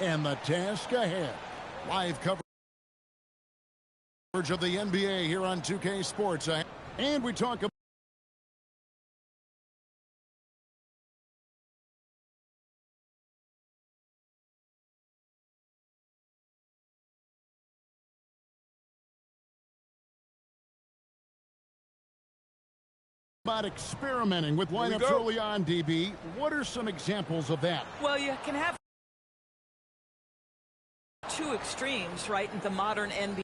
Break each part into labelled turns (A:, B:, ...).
A: And the task ahead. Live coverage of the NBA here on 2K Sports. And we talk about experimenting with lineups early on, DB. What are some examples of that?
B: Well, you can have two extremes, right, in the modern NBA.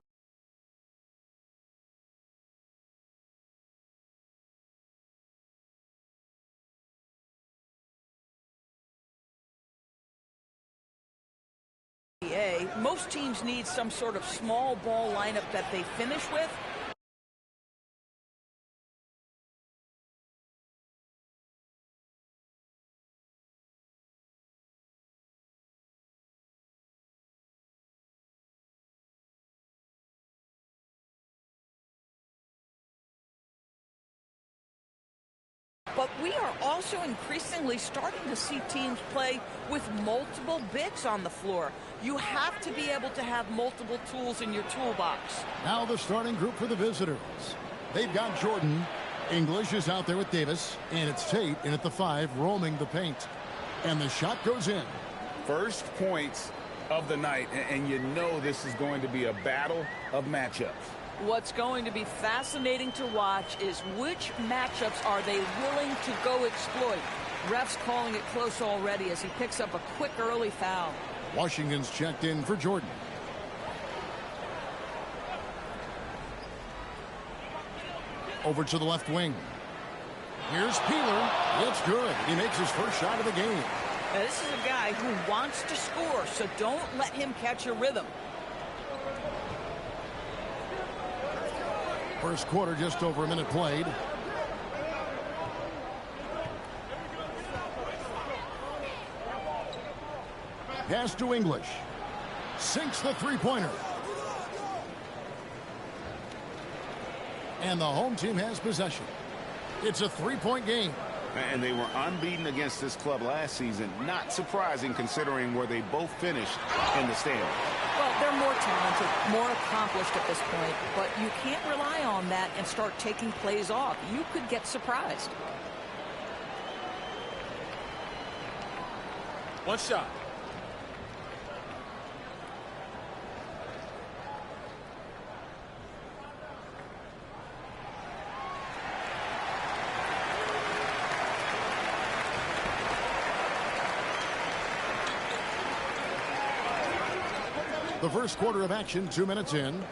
B: Most teams need some sort of small ball lineup that they finish with. But we are also increasingly starting to see teams play with multiple bigs on the floor. You have to be able to have multiple tools in your toolbox.
A: Now the starting group for the visitors. They've got Jordan. English is out there with Davis. And it's Tate in at the 5 roaming the paint. And the shot goes in.
C: First points of the night. And you know this is going to be a battle of matchups.
B: What's going to be fascinating to watch is which matchups are they willing to go exploit. Ref's calling it close already as he picks up a quick early foul.
A: Washington's checked in for Jordan. Over to the left wing. Here's Peeler. It's good. He makes his first shot of the game.
B: Now, this is a guy who wants to score, so don't let him catch a rhythm.
A: First quarter, just over a minute played. Pass to English. Sinks the three-pointer. And the home team has possession. It's a three-point game.
C: And they were unbeaten against this club last season. Not surprising considering where they both finished in the standings.
B: Well, they're more talented, more accomplished at this point, but you can't rely on that and start taking plays off. You could get surprised.
D: One shot.
A: The first quarter of action, 2 minutes in.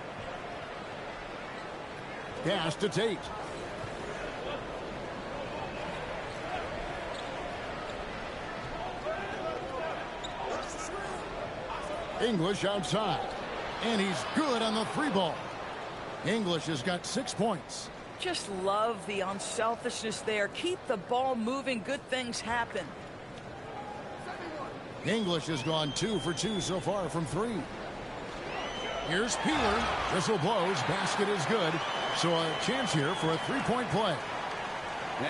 A: Pass to Tate. English outside. And he's good on the three ball. English has got 6 points.
B: Just love the unselfishness there. Keep the ball moving. Good things happen.
A: English has gone 2 for 2 so far from 3. Here's Peeler. Whistle blows. Basket is good. So a chance here for a three-point play.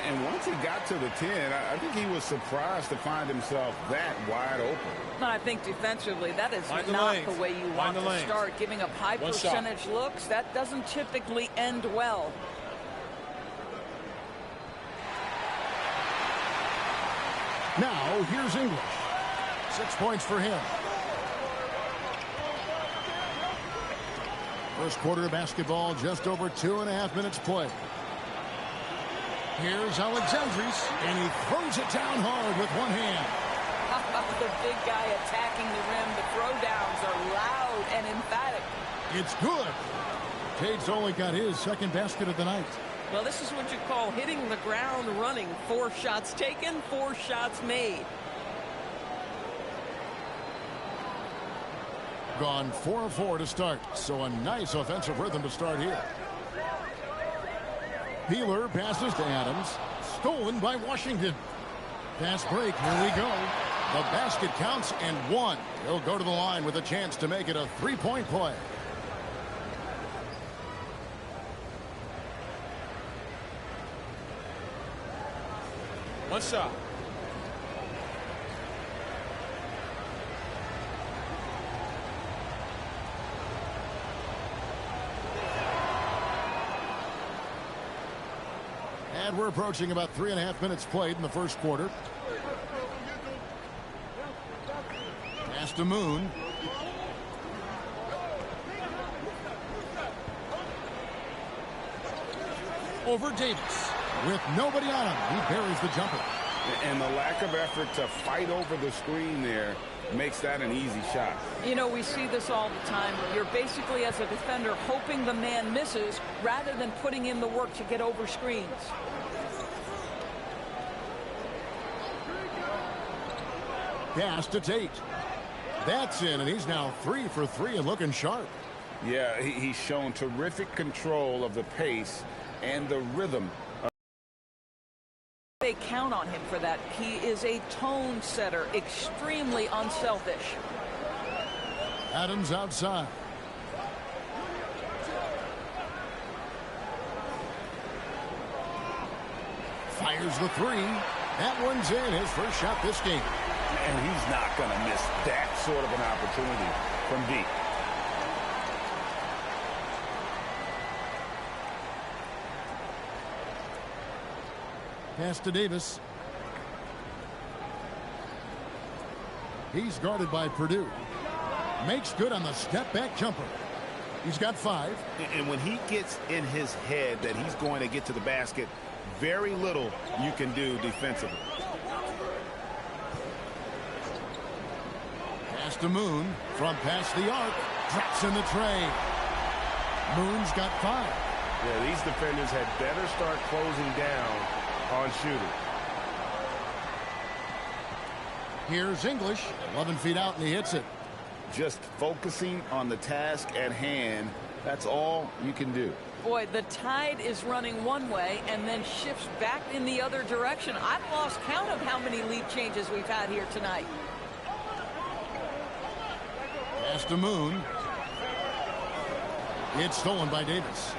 C: And once he got to the 10, I think he was surprised to find himself that wide open.
B: I think defensively, that is not the way you want to start. Giving up high percentage looks, that doesn't typically end well.
A: Now, here's English. 6 points for him. First quarter of basketball, just over 2.5 minutes play. Here's Alexandris, and he throws it down hard with one hand.
B: The big guy attacking the rim. The throwdowns are loud and emphatic.
A: It's good. Tate's only got his second basket of the night.
B: Well, this is what you call hitting the ground running. 4 shots taken, 4 shots made.
A: Gone 4 of 4 to start, so a nice offensive rhythm to start here. Peeler passes to Adams. Stolen by Washington. Fast break. Here we go. The basket counts and 1. He'll go to the line with a chance to make it a three-point play.
D: One shot.
A: And we're approaching about 3.5 minutes played in the first quarter. Pass to Moon. Over Davis. With nobody on him, he buries the jumper.
C: And the lack of effort to fight over the screen there makes that an easy shot.
B: You know, we see this all the time. You're basically, as a defender, hoping the man misses rather than putting in the work to get over screens.
A: Pass to Tate. That's in, and he's now 3 for 3 and looking sharp.
C: Yeah, he's shown terrific control of the pace and the rhythm.
B: They count on him for that. He is a tone setter, extremely unselfish.
A: Adams outside. Fires the 3. That one's in, his first shot this game.
C: And he's not going to miss that sort of an opportunity from deep.
A: Pass to Davis. He's guarded by Purdue. Makes good on the step-back jumper. He's got 5.
C: And when he gets in his head that he's going to get to the basket, very little you can do defensively.
A: Pass to Moon from past the arc. Drops in the tray. Moon's got 5.
C: Yeah, these defenders had better start closing down on shooting.
A: Here's English, 11 feet out, and he hits it.
C: Just focusing on the task at hand, that's all you can do.
B: Boy, the tide is running one way and then shifts back in the other direction. I've lost count of how many lead changes we've had here tonight.
A: Pass to Moon. It's stolen by Davis.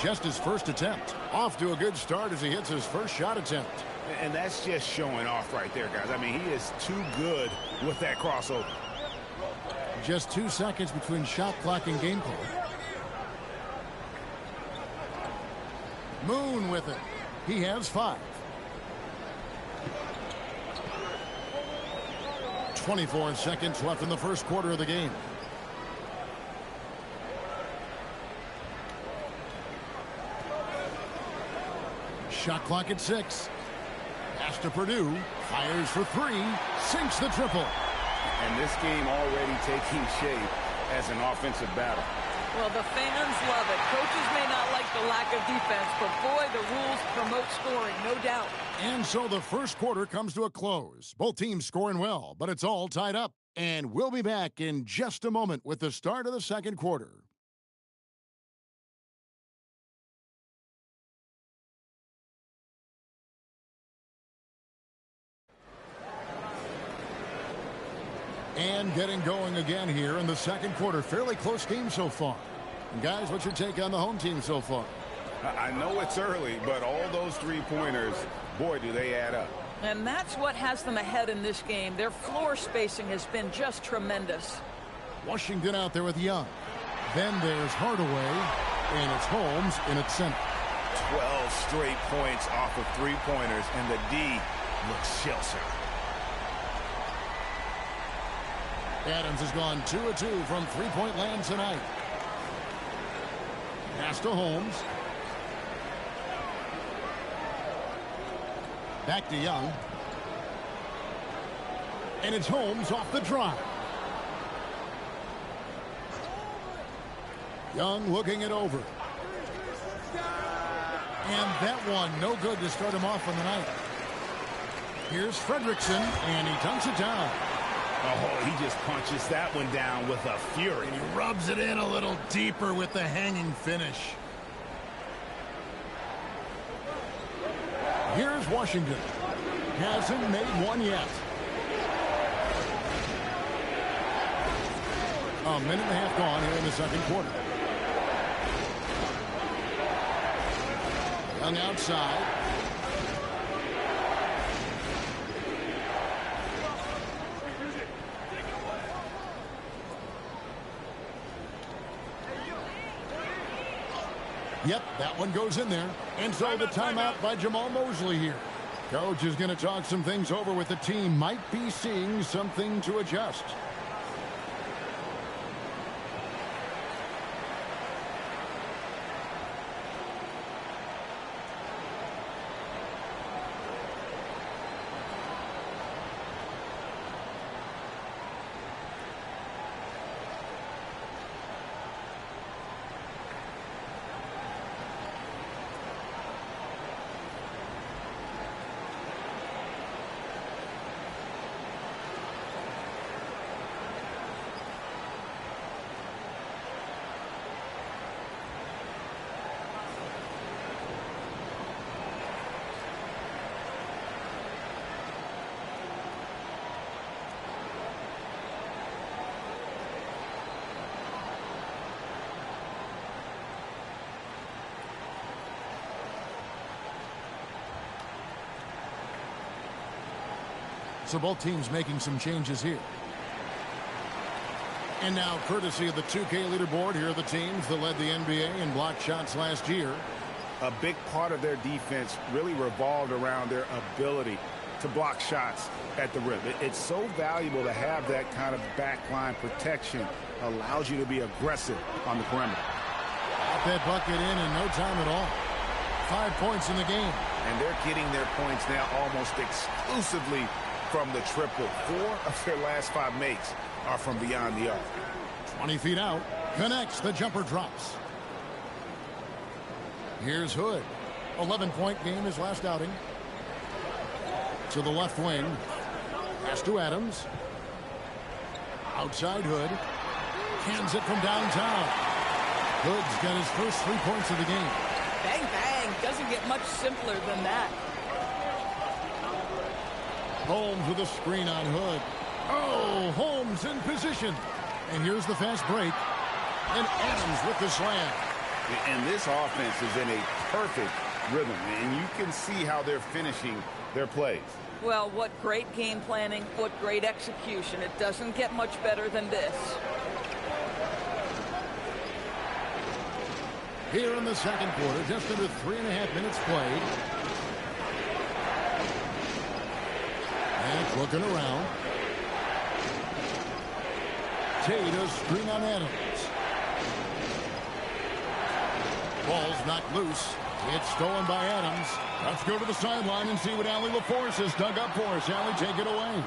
A: Just his first attempt. Off to a good start as he hits his first shot attempt.
C: And that's just showing off right there, guys. I mean, he is too good with that crossover.
A: Just 2 seconds between shot clock and game clock. Moon with it. He has 5. 24 seconds left in the first quarter of the game. Shot clock at 6. Pass to Purdue. Fires for 3. Sinks the triple.
C: And this game already taking shape as an offensive battle.
B: Well, the fans love it. Coaches may not like the lack of defense, but boy, the rules promote scoring, no doubt.
A: And so the first quarter comes to a close. Both teams scoring well, but it's all tied up. And we'll be back in just a moment with the start of the second quarter. And getting going again here in the second quarter. Fairly close game so far. And guys, what's your take on the home team so far?
C: I know it's early, but all those three-pointers, boy, do they add up.
B: And that's what has them ahead in this game. Their floor spacing has been just tremendous.
A: Washington out there with Young. Then there's Hardaway, and it's Holmes in its center.
C: 12 straight points off of three-pointers, and the D looks shell-shocked.
A: Adams has gone 2 of 2 from three-point land tonight. Pass to Holmes. Back to Young. And it's Holmes off the drive. Young looking it over. And that one no good to start him off on the night. Here's Fredrickson, and he dunks it down.
C: Oh, he just punches that one down with a fury.
A: And he rubs it in a little deeper with the hanging finish. Here's Washington. Hasn't made one yet. A minute and a half gone here in the second quarter. Young outside. Yep, that one goes in there. And so the timeout by Jamal Mosley here. Coach is going to talk some things over with the team. Might be seeing something to adjust. So both teams making some changes here. And now, courtesy of the 2K leaderboard, here are the teams that led the NBA in blocked shots last year.
C: A big part of their defense really revolved around their ability to block shots at the rim. It's so valuable to have that kind of backline protection. Allows you to be aggressive on the perimeter.
A: Got that bucket in no time at all. 5 points in the game.
C: And they're getting their points now almost exclusively from the triple. 4 of their last 5 makes are from beyond the arc.
A: 20 feet out. Connects. The jumper drops. Here's Hood. 11-point game his last outing. To the left wing. Pass to Adams. Outside Hood. Hands it from downtown. Hood's got his first 3 points of the game.
B: Bang, bang. Doesn't get much simpler than that.
A: Holmes with a screen on Hood. Oh, Holmes in position. And here's the fast break. And Adams with the slam.
C: And this offense is in a perfect rhythm. And you can see how they're finishing their plays.
B: Well, what great game planning. What great execution. It doesn't get much better than this.
A: Here in the second quarter, just under 3.5 minutes played. And looking around. Tate a screen on Adams. Ball's knocked loose. It's stolen by Adams. Let's go to the sideline and see what Allie LaForce has dug up for us. Allie, take it away.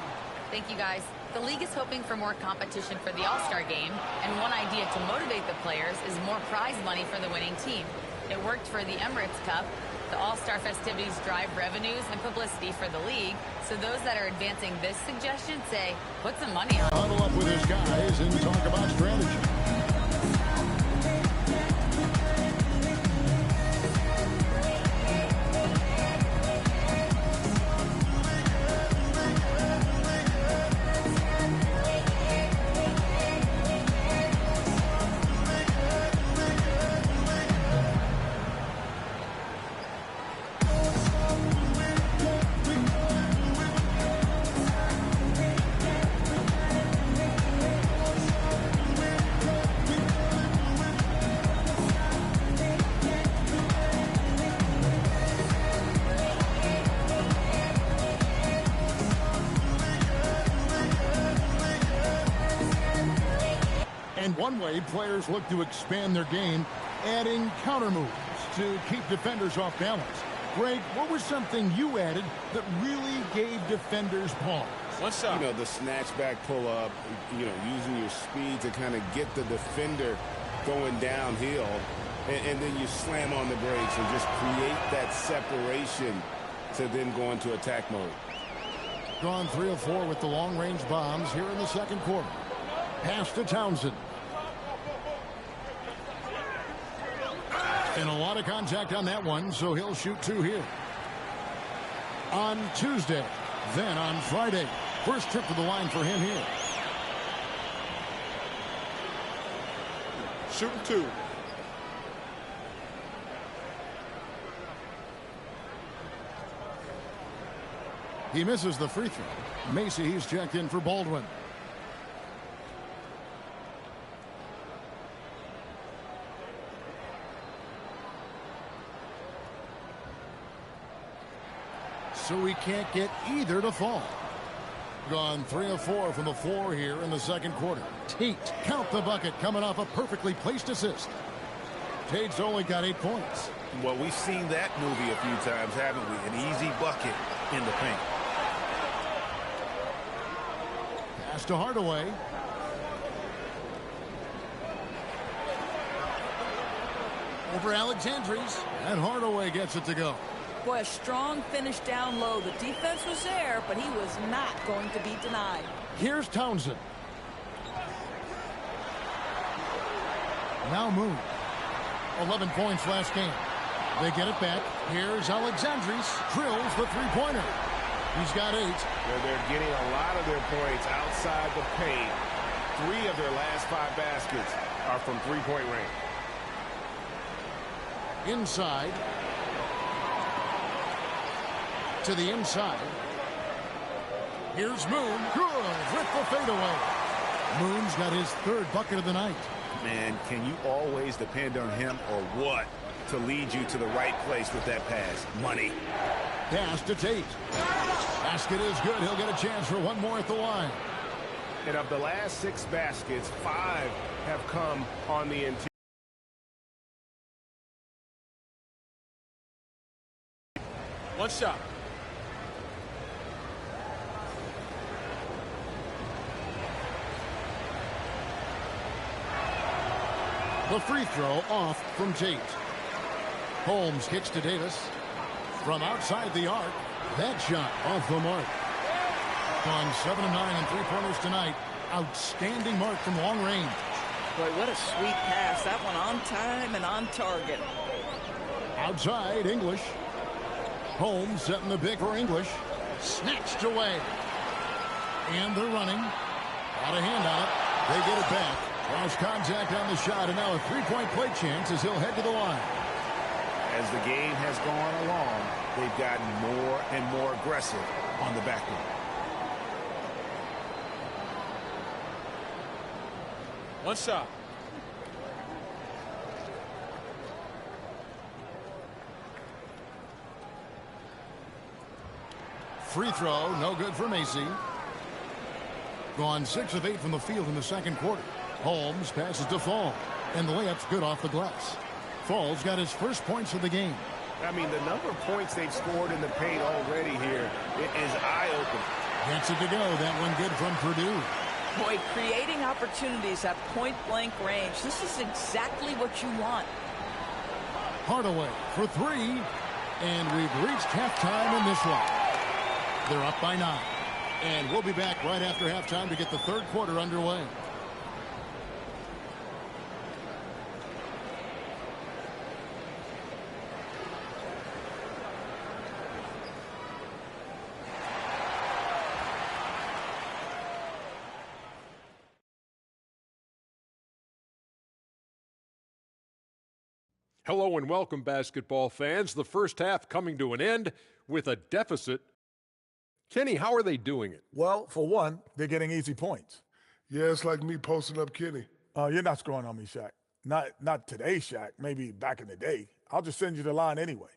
D: Thank you, guys. The league is hoping for more competition for the All-Star game, and one idea to motivate the players is more prize money for the winning team. It worked for the Emirates Cup. The All-Star festivities drive revenues and publicity for the league, so those that are advancing this suggestion say, put some money on it.
A: Huddle up with his guys and talk about strategy. And one way players look to expand their game, adding counter moves to keep defenders off balance. Greg, what was something you added that really gave defenders pause?
E: What's up?
C: You know, the snatch back pull up, using your speed to kind of get the defender going downhill, and then you slam on the brakes and just create that separation to then go into attack mode.
A: Gone 3 of 4 with the long-range bombs here in the second quarter. Pass to Townsend. And a lot of contact on that one, so he'll shoot 2 here. On Tuesday, then on Friday. First trip to the line for him here.
E: Shooting 2.
A: He misses the free throw. Macy, he's checked in for Baldwin. so he can't get either to fall. Gone 3 of 4 from the floor here in the second quarter. Tate, count the bucket, coming off a perfectly placed assist. Tate's only got 8 points.
E: Well, we've seen that movie a few times, haven't we? An easy bucket in the paint.
A: Pass to Hardaway. Over Alexandries. And Hardaway gets it to go.
B: Boy, a strong finish down low. The defense was there, but he was not going to be denied.
A: Here's Townsend. Now Moon. 11 points last game. They get it back. Here's Alexandries. Drills the three-pointer. He's got 8.
C: They're getting a lot of their points outside the paint. 3 of their last 5 baskets are from three-point range.
A: Inside. To the inside. Here's Moon. Good. With the fadeaway. Moon's got his 3rd bucket of the night.
E: Man, can you always depend on him or what to lead you to the right place with that pass? Money.
A: Pass to Tate. Basket is good. He'll get a chance for one more at the line.
C: And of the last 6 baskets, 5 have come on the interior.
F: One shot.
A: The free throw off from Tate. Holmes kicks to Davis. From outside the arc, that shot off the mark. Gone 7 of 9 in three-pointers tonight. Outstanding mark from long range.
B: Boy, what a sweet pass. That one on time and on target.
A: Outside, English. Holmes setting the pick for English. Snatched away. And they're running. Got a hand on it. They get it back. Cross contact on the shot, and now a three-point play chance as he'll head to the line.
E: As the game has gone along, they've gotten more and more aggressive on the back end.
F: One shot.
A: Free throw, no good for Macy. Gone 6 of 8 from the field in the second quarter. Holmes passes to Fall, and the layup's good off the glass. Fall's got his first points of the game.
C: I mean, the number of points they've scored in the paint already here is eye-opening.
A: Gets it to go. That one good from Purdue.
B: Boy, creating opportunities at point-blank range. This is exactly what you want.
A: Hardaway for 3, and we've reached halftime in this one. They're up by 9. And we'll be back right after halftime to get the third quarter underway.
G: Hello and welcome, basketball fans. The first half coming to an end with a deficit. Kenny, how are they doing it?
H: Well, for one, they're getting easy points.
I: Yeah, it's like me posting up Kenny.
H: You're not scoring on me, Shaq. Not today, Shaq. Maybe back in the day. I'll just send you the line anyway.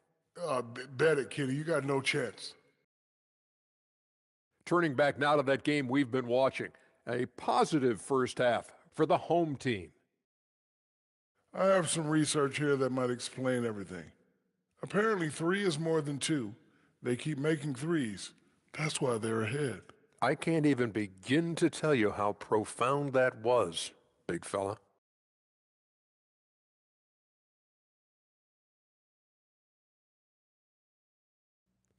I: Bet it, Kenny. You got no chance.
G: Turning back now to that game we've been watching. A positive first half for the home team.
I: I have some research here that might explain everything. Apparently 3 is more than 2. They keep making threes. That's why they're ahead.
G: I can't even begin to tell you how profound that was, big fella.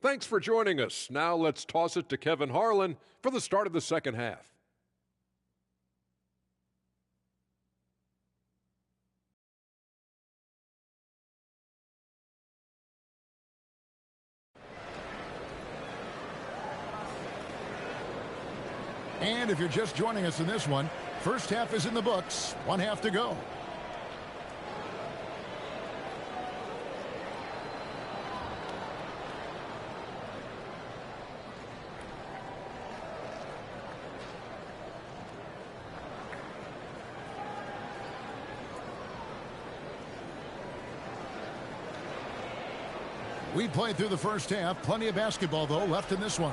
G: Thanks for joining us. Now let's toss it to Kevin Harlan for the start of the second half.
A: And if you're just joining us in this one, first half is in the books. 1 half to go. We played through the first half. Plenty of basketball, though, left in this one.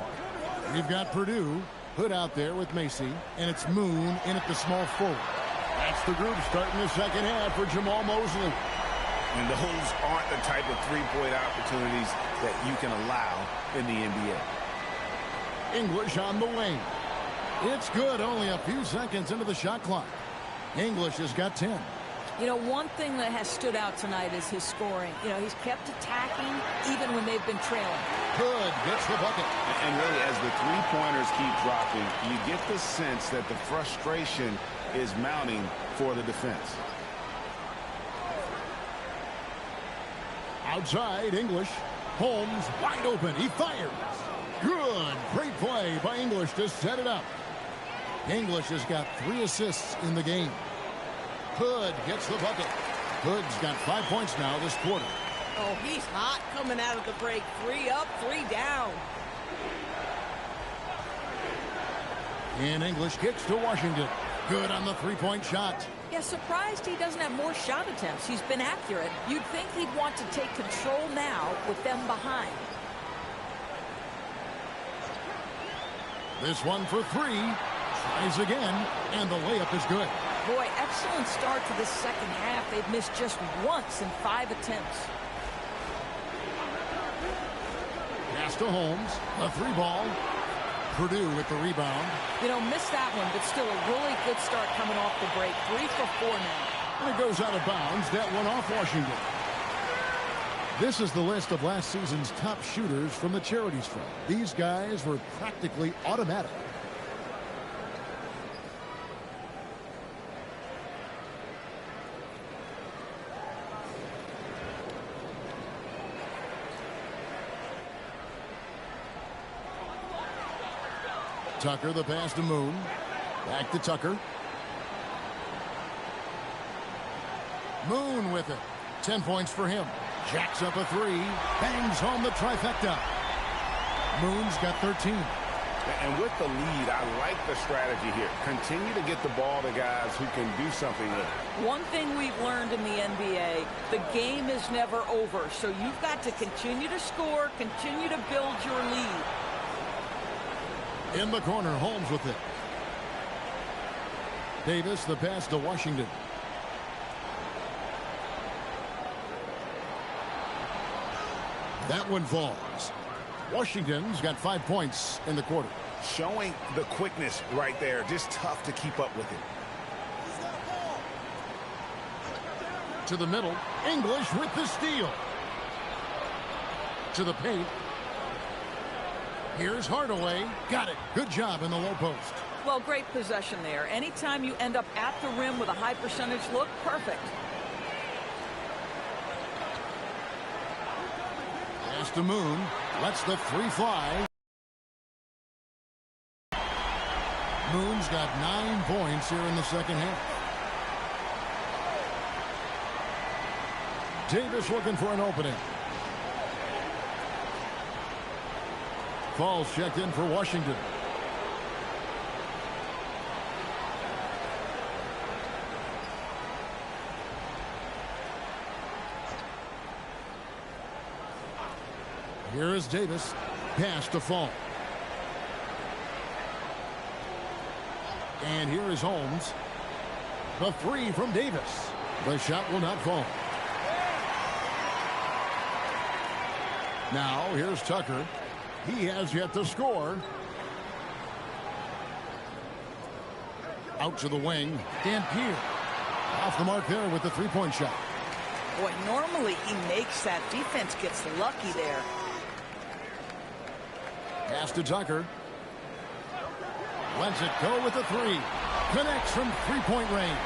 A: We've got Purdue. Hood out there with Macy. And it's Moon in at the small forward. That's the group starting the second half for Jamal Mosley.
E: And those aren't the type of three-point opportunities that you can allow in the NBA.
A: English on the wing. It's good. Only a few seconds into the shot clock. English has got 10.
B: You know, one thing that has stood out tonight is his scoring. You know, he's kept attacking even when they've been trailing.
A: Good. Gets the bucket.
E: And really, as the three-pointers keep dropping, you get the sense that the frustration is mounting for the defense.
A: Outside, English. Holmes wide open. He fires. Good. Great play by English to set it up. English has got 3 assists in the game. Hood gets the bucket. Hood's got 5 points now this quarter.
B: Oh, he's hot coming out of the break. 3 up, 3 down.
A: And English kicks to Washington. Good on the three-point shot.
B: Yeah, surprised he doesn't have more shot attempts. He's been accurate. You'd think he'd want to take control now with them behind.
A: This one for 3. Tries again, and the layup is good.
B: Boy, excellent start to this second half. They've missed just once in 5 attempts.
A: Pass to Holmes. A 3-ball. Purdue with the rebound.
B: You know, missed that one, but still a really good start coming off the break. 3 for 4 now.
A: And it goes out of bounds. That one off Washington. This is the list of last season's top shooters from the Charities Fund. These guys were practically automatic. Tucker, the pass to Moon. Back to Tucker. Moon with it. 10 points for him. Jacks up a 3. Bangs home the trifecta. Moon's got 13.
E: And with the lead, I like the strategy here. Continue to get the ball to guys who can do something with it.
B: One thing we've learned in the NBA, the game is never over. So you've got to continue to score, continue to build your lead.
A: In the corner, Holmes with it. Davis, the pass to Washington. That one falls. Washington's got 5 points in the quarter.
E: Showing the quickness right there. Just tough to keep up with it.
A: To the middle. English with the steal. To the paint. Here's Hardaway. Got it. Good job in the low post.
B: Well, great possession there. Anytime you end up at the rim with a high percentage look, perfect.
A: Pass to Moon. Lets the 3 fly. Moon's got 9 points here in the second half. Davis looking for an opening. Falls checked in for Washington. Here is Davis. Pass to Fall. And here is Holmes. The 3 from Davis. The shot will not fall. Now here's Tucker. He has yet to score. Out to the wing. Dampier. Off the mark there with the 3-point shot.
B: Boy, normally he makes that. Defense gets lucky there.
A: Pass to Tucker. Lets it go with the 3. Connects from 3-point range.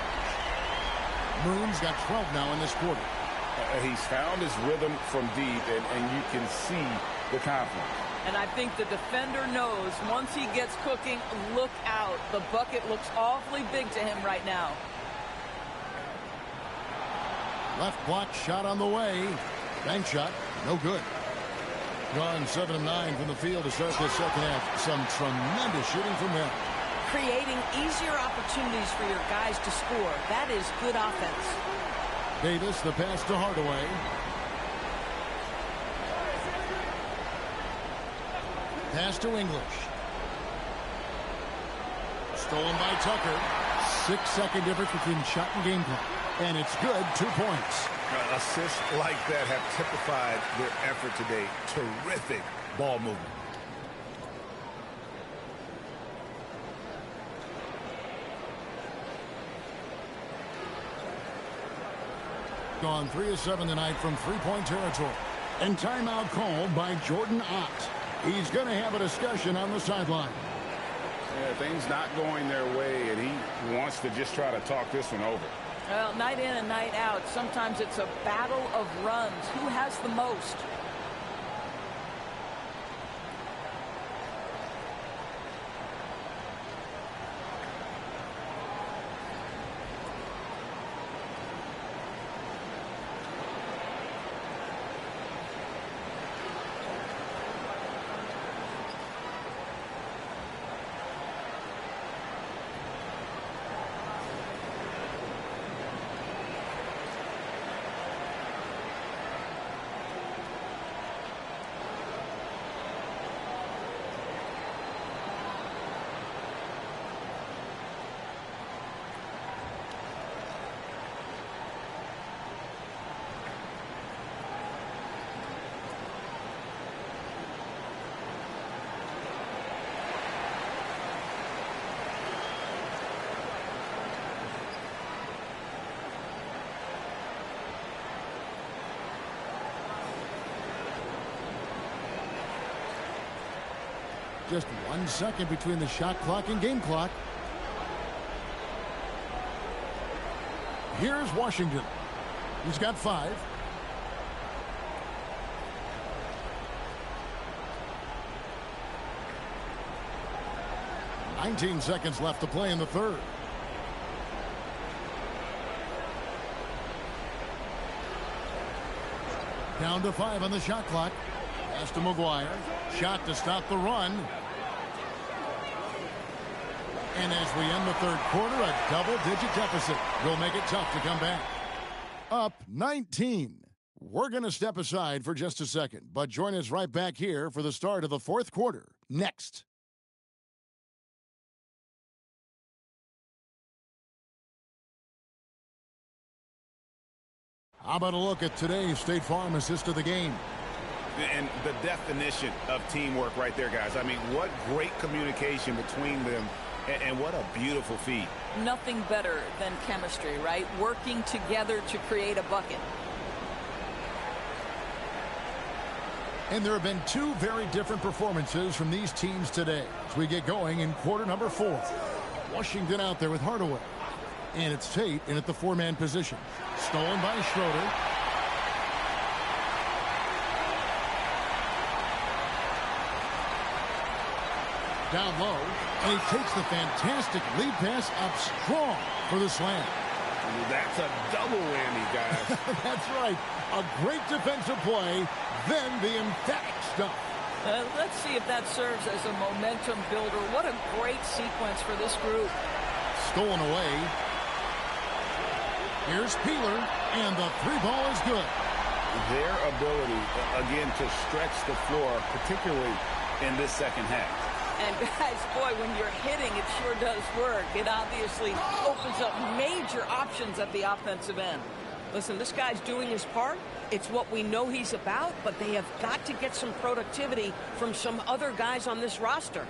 A: Moon's got 12 now in this quarter.
E: He's found his rhythm from deep, and you can see the confidence.
B: And I think the defender knows once he gets cooking, look out. The bucket looks awfully big to him right now.
A: Left block shot on the way. Bank shot. No good. Gone 7 of 9 from the field to start this second half. Some tremendous shooting from him.
B: Creating easier opportunities for your guys to score. That is good offense.
A: Davis, the pass to Hardaway. Pass to English. Stolen by Tucker. 6-second difference between shot and game clock. And it's good, 2 points.
C: Assists like that have typified their effort today. Terrific ball movement.
A: Gone 3 of 7 tonight from three-point territory. And timeout called by Jordan Ott. He's going to have a discussion on the sideline.
E: Yeah, things not going their way, and he wants to just try to talk this one over.
B: Well, night in and night out, sometimes it's a battle of runs. Who has the most?
A: Just 1 second between the shot clock and game clock. Here's Washington. He's got 5. "19 seconds left to play in the third. Down to 5 on the shot clock. Pass to McGuire. Shot to stop the run. And as we end the third quarter, a double-digit deficit will make it tough to come back. Up 19. We're going to step aside for just a second, but join us right back here for the start of the fourth quarter next. How about a look at today's State Farm assist of the game?
E: And the definition of teamwork right there, guys. I mean, what great communication between them, and what a beautiful feat.
B: Nothing better than chemistry, right? Working together to create a bucket.
A: And there have been 2 very different performances from these teams today as we get going in quarter number 4. Washington out there with Hardaway. And it's Tate in at the 4-man position. Stolen by Schroeder. Down low, and he takes the fantastic lead pass up strong for the slam.
C: That's a double whammy, guys.
A: That's right. A great defensive play, then the emphatic stuff.
B: Let's see if that serves as a momentum builder. What a great sequence for this group.
A: Stolen away. Here's Peeler, and the 3-ball is good.
E: Their ability, again, to stretch the floor, particularly in this second half.
B: And guys, boy, when you're hitting, it sure does work. It obviously opens up major options at the offensive end. Listen, this guy's doing his part. It's what we know he's about, but they have got to get some productivity from some other guys on this roster.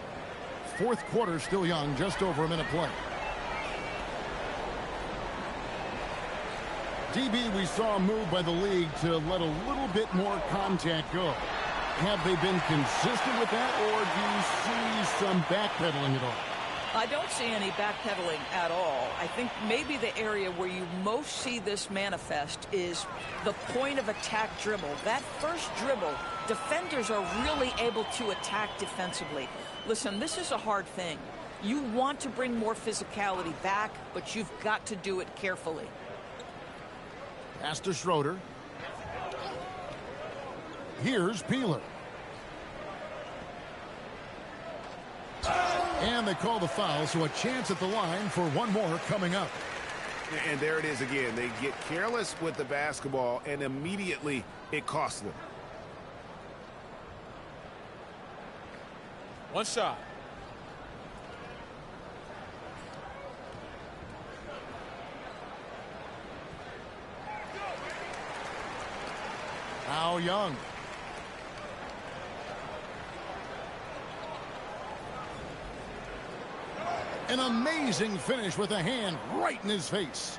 A: Fourth quarter still young, just over a minute play. DB, we saw a move by the league to let a little bit more contact go. Have they been consistent with that, or do you see some backpedaling at all?
B: I don't see any backpedaling at all. I think maybe the area where you most see this manifest is the point of attack dribble. That first dribble, defenders are really able to attack defensively. Listen, this is a hard thing. You want to bring more physicality back, but you've got to do it carefully.
A: Pass to Schroeder. Here's Peeler. And they call the foul, so a chance at the line for one more coming up.
C: And there it is again. They get careless with the basketball, and immediately it costs them.
F: One shot.
A: Now Young. An amazing finish with a hand right in his face.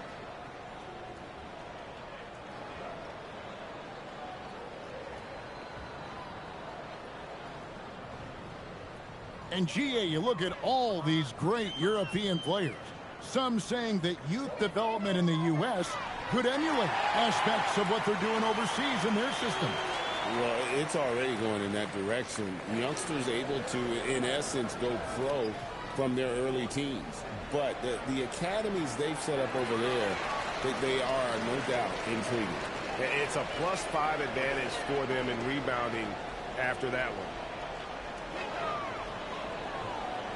A: And GA, you look at all these great European players. Some saying that youth development in the U.S. could emulate aspects of what they're doing overseas in their system.
C: Well, it's already going in that direction. Youngsters able to, in essence, go pro from their early teens. But the academies they've set up over there, they are, no doubt, intriguing.
E: It's a +5 advantage for them in rebounding after that one.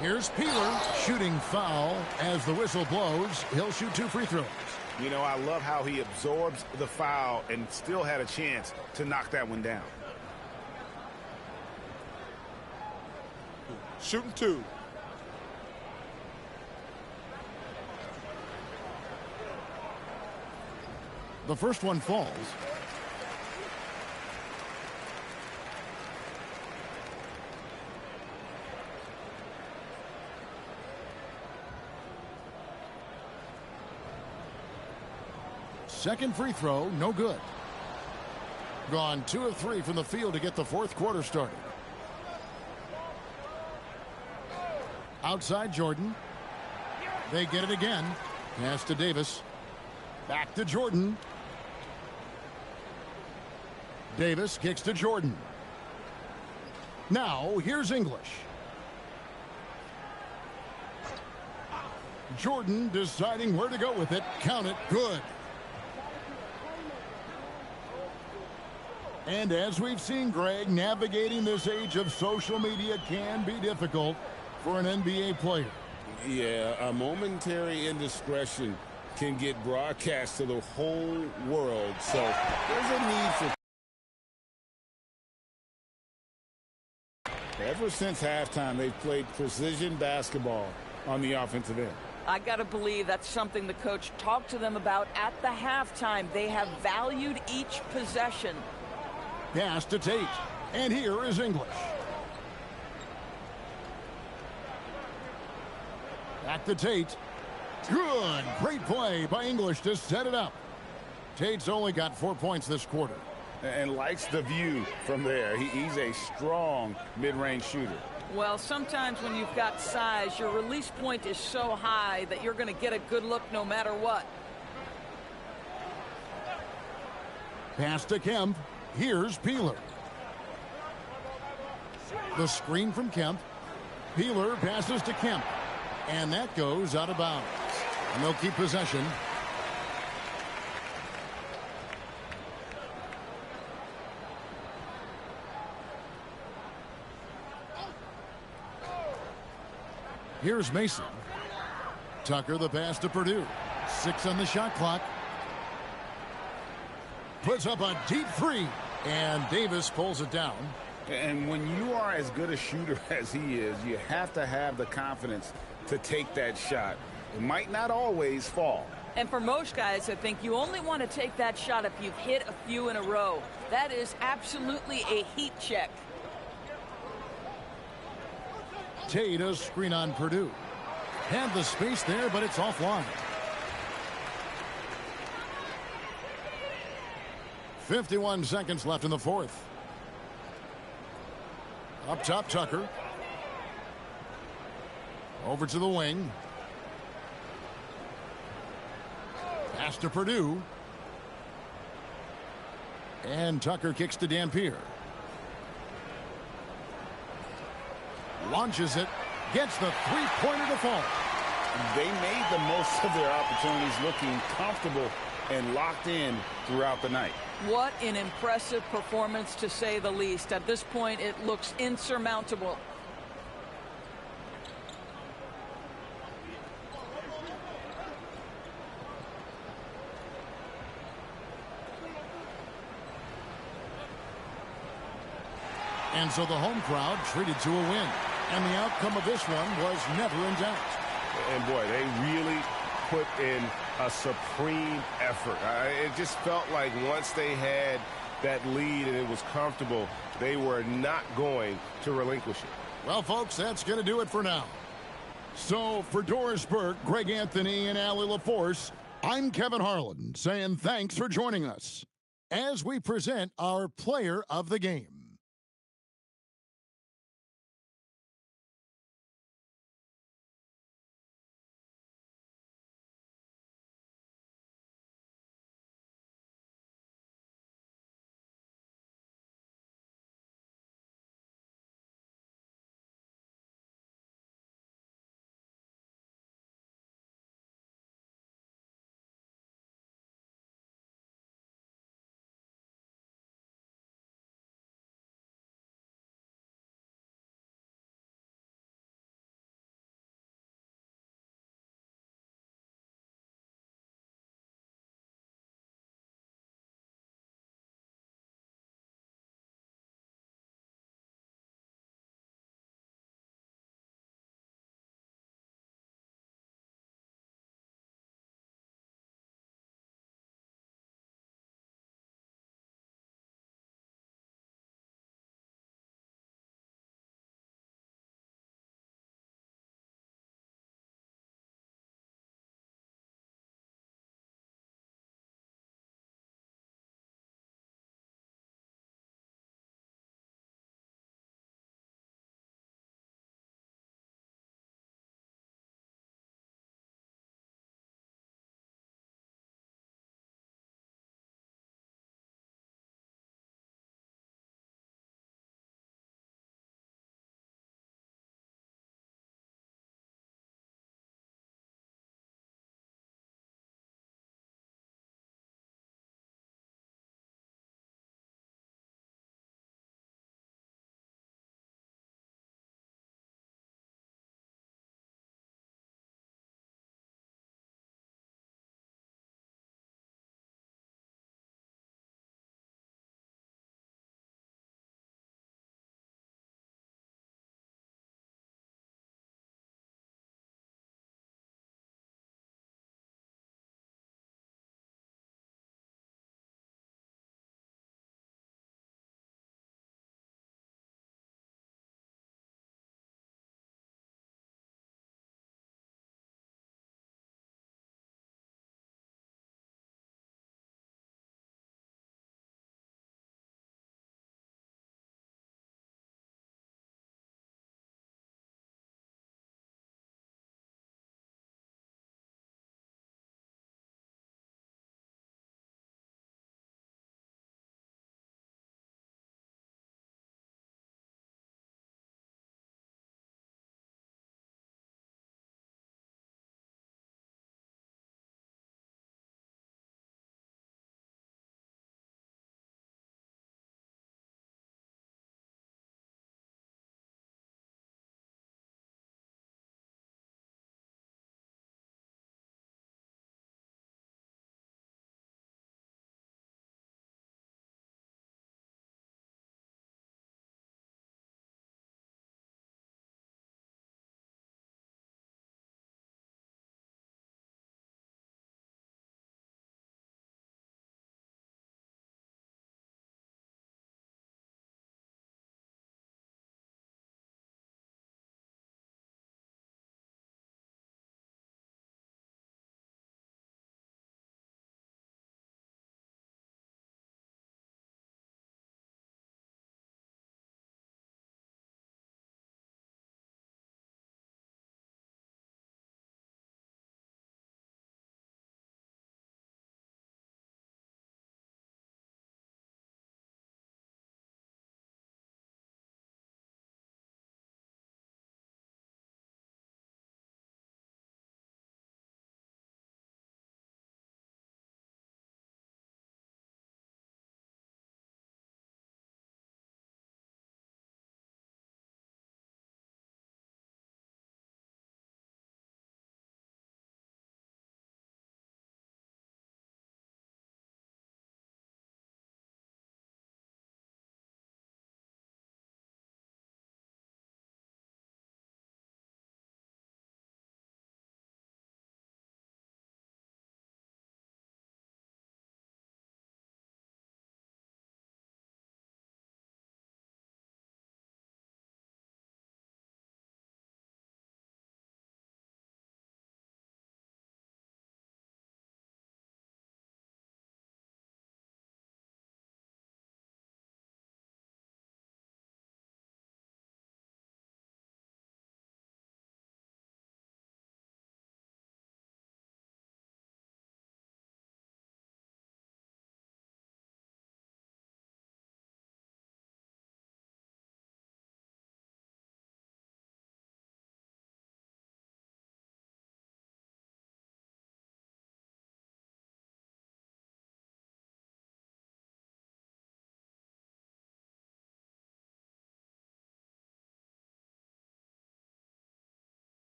A: Here's Peeler shooting foul as the whistle blows. He'll shoot 2 free throws.
E: You know, I love how he absorbs the foul and still had a chance to knock that one down.
F: Shooting 2.
A: The first one falls. Second free throw, no good. Gone 2 of 3 from the field to get the fourth quarter started. Outside Jordan. They get it again. Pass to Davis. Back to Jordan. Davis kicks to Jordan. Now here's English. Jordan deciding where to go with it. Count it. Good. And as we've seen, Greg, navigating this age of social media can be difficult for an NBA player.
C: Yeah, a momentary indiscretion can get broadcast to the whole world. So there's a need for... Ever since halftime, they've played precision basketball on the offensive end.
B: I got to believe that's something the coach talked to them about at the halftime. They have valued each possession.
A: Pass to Tate. And here is English. Back to Tate. Good. Great play by English to set it up. Tate's only got 4 points this quarter.
E: And likes the view from there. He's a strong mid-range shooter.
B: Well, sometimes when you've got size, your release point is so high that you're going to get a good look no matter what.
A: Pass to Kemp. Here's Peeler. The screen from Kemp. Peeler passes to Kemp. And that goes out of bounds. And they'll keep possession. Here's Mason. Tucker the pass to Purdue. 6 on the shot clock. Puts up a deep 3. And Davis pulls it down.
E: And when you are as good a shooter as he is, you have to have the confidence to take that shot. It might not always fall.
B: And for most guys, I think you only want to take that shot if you've hit a few in a row. That is absolutely a heat check.
A: Tate a screen on Purdue. Had the space there, but it's offline. 51 seconds left in the fourth. Up top, Tucker. Over to the wing. Pass to Purdue. And Tucker kicks to Dampier. Launches it. Gets the three-pointer to fall.
E: They made the most of their opportunities, looking comfortable and locked in throughout the night.
B: What an impressive performance, to say the least. At this point, it looks insurmountable. And so the home crowd treated to a win.
A: And the outcome of this one was never in doubt.
C: And, boy, they really put in a supreme effort. It just felt like once they had that lead and it was comfortable, they were not going to relinquish it.
A: Well, folks, that's going to do it for now. So, for Doris Burke, Greg Anthony, and Allie LaForce, I'm Kevin Harlan saying thanks for joining us as we present our player of the game.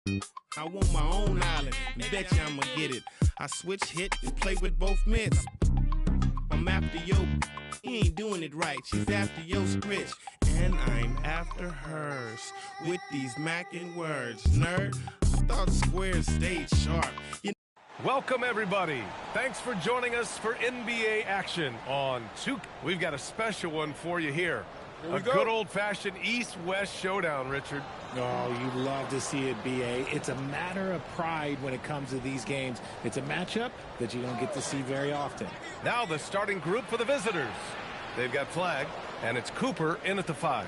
J: I want my own island, and bet you I'ma get it. I switch hits, play with both mitts. I'm after yo, he ain't doing it right. She's after yo scritch, and I'm after hers. With these mackin' words, nerd, I thought squares stayed sharp.
K: Welcome, everybody. Thanks for joining us for NBA action on 2K. We've got a special one for you here. A good old-fashioned East-West showdown, Richard.
L: Oh, you love to see it, B.A. It's a matter of pride when it comes to these games. It's a matchup that you don't get to see very often.
K: Now the starting group for the visitors. They've got Flag, and it's Cooper in at the 5.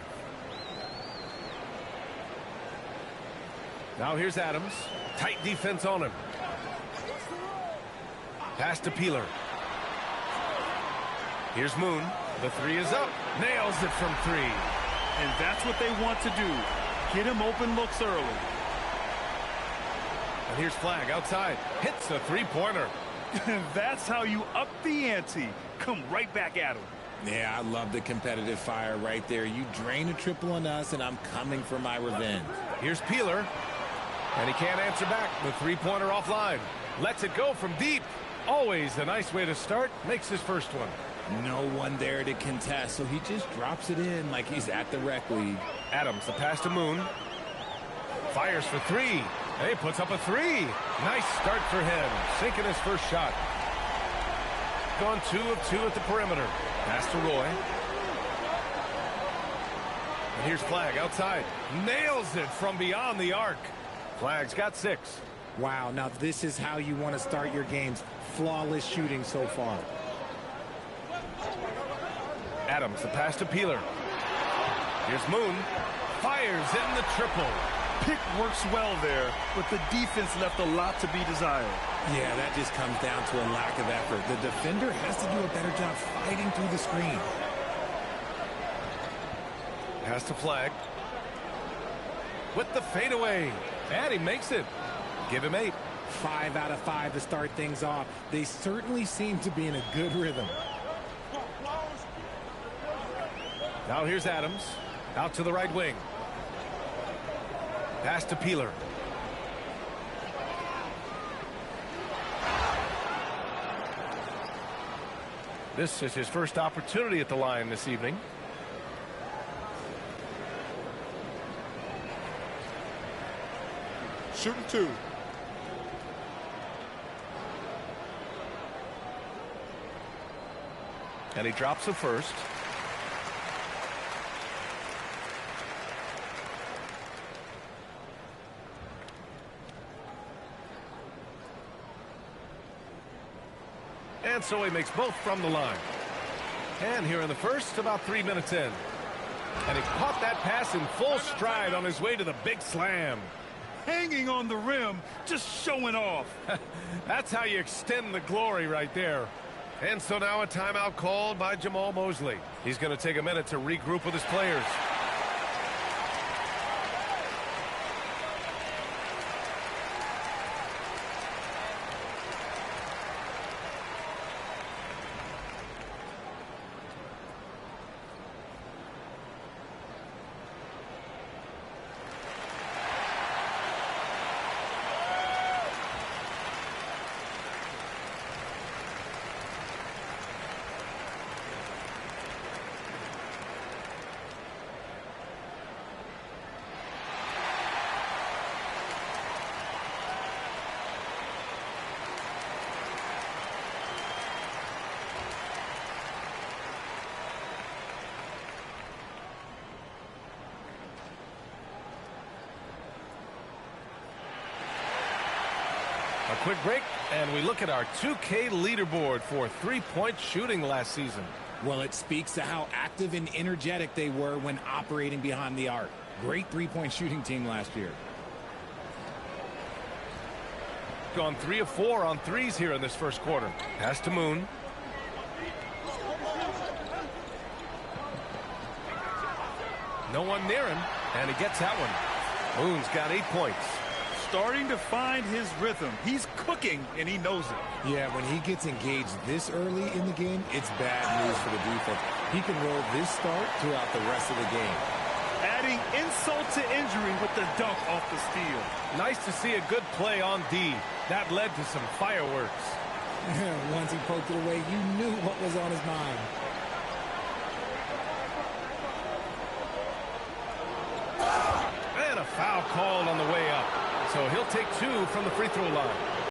K: Now here's Adams. Tight defense on him. Pass to Peeler. Here's Moon. The 3 is up. Nails it from 3.
M: And that's what they want to do. Get him open looks early.
K: And here's Flag outside. Hits a 3-pointer.
M: That's how you up the ante. Come right back at him.
L: Yeah, I love the competitive fire right there. You drain a triple on us, and I'm coming for my revenge.
K: Here's Peeler. And he can't answer back. The 3-pointer offline. Lets it go from deep. Always a nice way to start. Makes his first one.
L: No one there to contest, so he just drops it in like he's at the rec league.
K: Adams, the pass to Moon. Fires for 3. And he puts up a 3. Nice start for him. Sinking his first shot. Gone 2 of 2 at the perimeter. Pass to Roy. And here's Flag outside. Nails it from beyond the arc. Flag's got 6.
L: Wow, now this is how you want to start your games. Flawless shooting so far.
K: Adams, the pass to Peeler. Here's Moon. Fires in the triple.
M: Pick works well there, but the defense left a lot to be desired.
L: Yeah, that just comes down to a lack of effort. The defender has to do a better job fighting through the screen.
K: Pass to Flag. With the fadeaway. And he makes it. Give him 8.
L: 5 out of 5 to start things off. They certainly seem to be in a good rhythm.
K: Now here's Adams. Out to the right wing. Pass to Peeler. This is his first opportunity at the line this evening.
H: Shooting 2.
K: And he drops the first. And so he makes both from the line. And here in the first, about 3 minutes in. And he caught that pass in full stride on his way to the big slam.
M: Hanging on the rim, just showing off.
K: That's how you extend the glory right there. And so now a timeout called by Jamal Mosley. He's going to take a minute to regroup with his players. A quick break, and we look at our 2K leaderboard for three-point shooting last season.
L: Well, it speaks to how active and energetic they were when operating behind the arc. Great three-point shooting team last year.
K: Gone 3 of 4 on threes here in this first quarter. Pass to Moon. No one near him, and he gets that one. Moon's got 8 points.
M: Starting to find his rhythm. He's cooking, and he knows it.
L: Yeah, when he gets engaged this early in the game, it's bad news for the defense. He can roll this start throughout the rest of the game.
M: Adding insult to injury with the dunk off the steal.
K: Nice to see a good play on D. That led to some fireworks.
L: Once he poked it away, you knew what was on his mind.
K: And a foul called on the way up. So he'll take 2 from the free throw line.